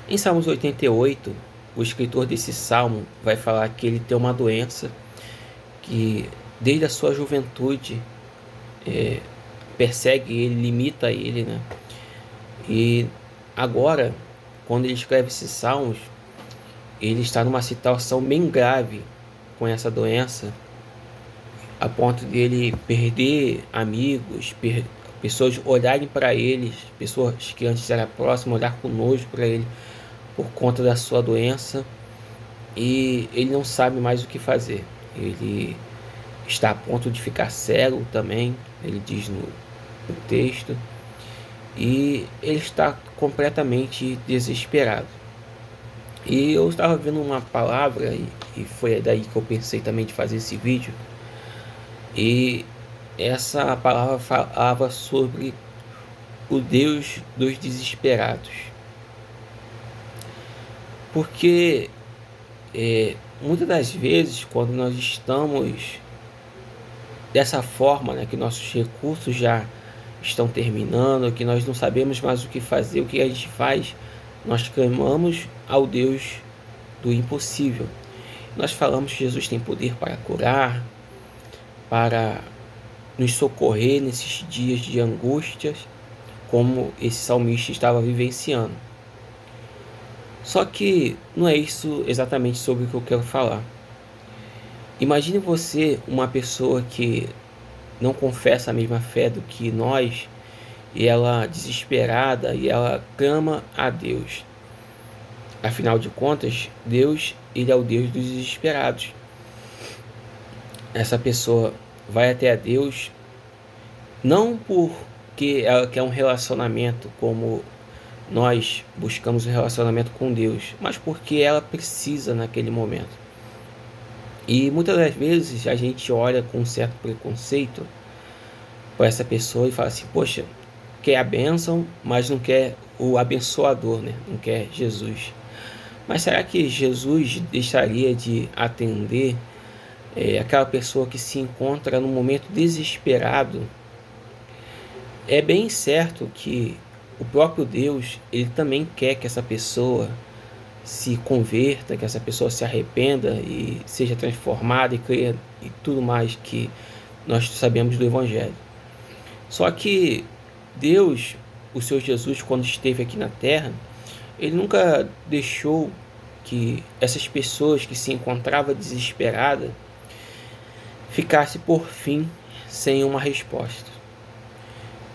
Em Salmos 88, o escritor desse salmo vai falar que ele tem uma doença que desde a sua juventude persegue ele, limita ele, né? E agora, quando ele escreve esses salmos, ele está numa situação bem grave com essa doença, a ponto de ele perder amigos, pessoas olharem para ele, pessoas que antes eram próximas, olhar com nojo para ele por conta da sua doença, e ele não sabe mais o que fazer. Ele está a ponto de ficar cego também, ele diz no texto, e ele está completamente desesperado. E eu estava vendo uma palavra, e foi daí que eu pensei também de fazer esse vídeo, e essa palavra falava sobre o Deus dos desesperados. Porque muitas das vezes, quando nós estamos dessa forma, né, que nossos recursos já estão terminando, que nós não sabemos mais o que fazer, o que a gente faz, nós clamamos ao Deus do impossível. Nós falamos que Jesus tem poder para curar, para nos socorrer nesses dias de angústias, como esse salmista estava vivenciando. Só que não é isso exatamente sobre o que eu quero falar. Imagine você uma pessoa que não confessa a mesma fé do que nós, e ela desesperada, e ela clama a Deus. Afinal de contas, Deus, ele é o Deus dos desesperados. Essa pessoa vai até a Deus não porque ela quer um relacionamento como nós buscamos um relacionamento com Deus, mas porque ela precisa naquele momento. E muitas das vezes a gente olha com um certo preconceito para essa pessoa e fala assim: poxa, quer a bênção, mas não quer o abençoador, né? Não quer Jesus. Mas será que Jesus deixaria de atender aquela pessoa que se encontra num momento desesperado? É bem certo que o próprio Deus, ele também quer que essa pessoa se converta, que essa pessoa se arrependa e seja transformada e creia e tudo mais que nós sabemos do Evangelho. Só que Deus, o Senhor Jesus, quando esteve aqui na Terra, ele nunca deixou que essas pessoas que se encontravam desesperadas ficassem por fim sem uma resposta.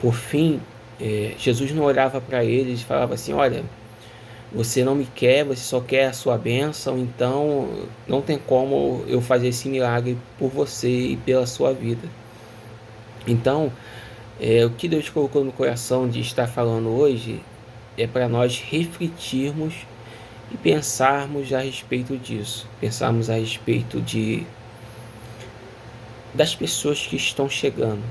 Por fim, Jesus não olhava para eles e falava assim: olha, você não me quer, você só quer a sua bênção, então não tem como eu fazer esse milagre por você e pela sua vida. Então, o que Deus colocou no coração de estar falando hoje é para nós refletirmos e pensarmos a respeito disso. Pensarmos a respeito das pessoas que estão chegando.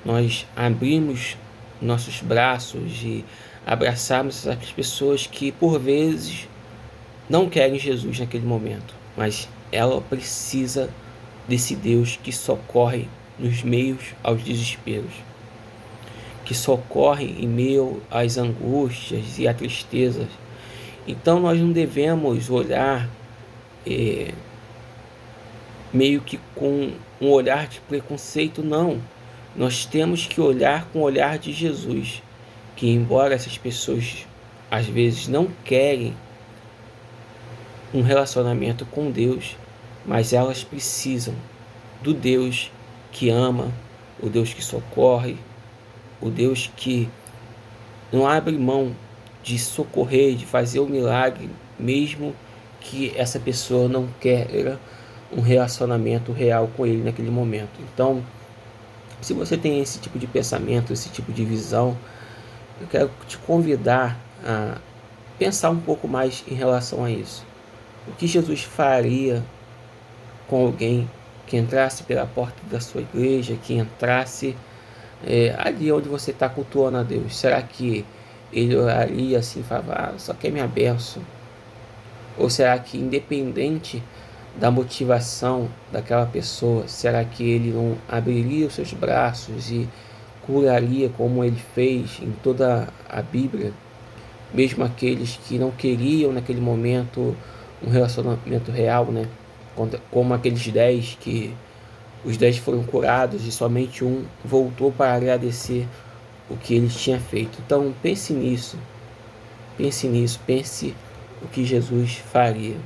Nós abrimos nossos braços e abraçarmos essas pessoas que por vezes não querem Jesus naquele momento, mas ela precisa desse Deus que socorre nos meios aos desesperos, que socorre em meio às angústias e à tristeza. Então nós não devemos olhar meio que com um olhar de preconceito, não. Nós temos que olhar com o olhar de Jesus, que embora essas pessoas às vezes não querem um relacionamento com Deus, mas elas precisam do Deus que ama, o Deus que socorre, o Deus que não abre mão de socorrer, de fazer o milagre, mesmo que essa pessoa não queira um relacionamento real com ele naquele momento. Então, se você tem esse tipo de pensamento, esse tipo de visão, eu quero te convidar a pensar um pouco mais em relação a isso. O que Jesus faria com alguém que entrasse pela porta da sua igreja, que entrasse ali onde você está cultuando a Deus? Será que ele oraria assim, falava: só quer minha bênção? Ou será que, independente da motivação daquela pessoa, será que ele não abriria os seus braços e curaria como ele fez em toda a Bíblia? mesmo aqueles que não queriam naquele momento um relacionamento real, né? Como aqueles 10 que os 10 foram curados e somente um voltou para agradecer o que ele tinha feito. Então pense nisso, pense o que Jesus faria.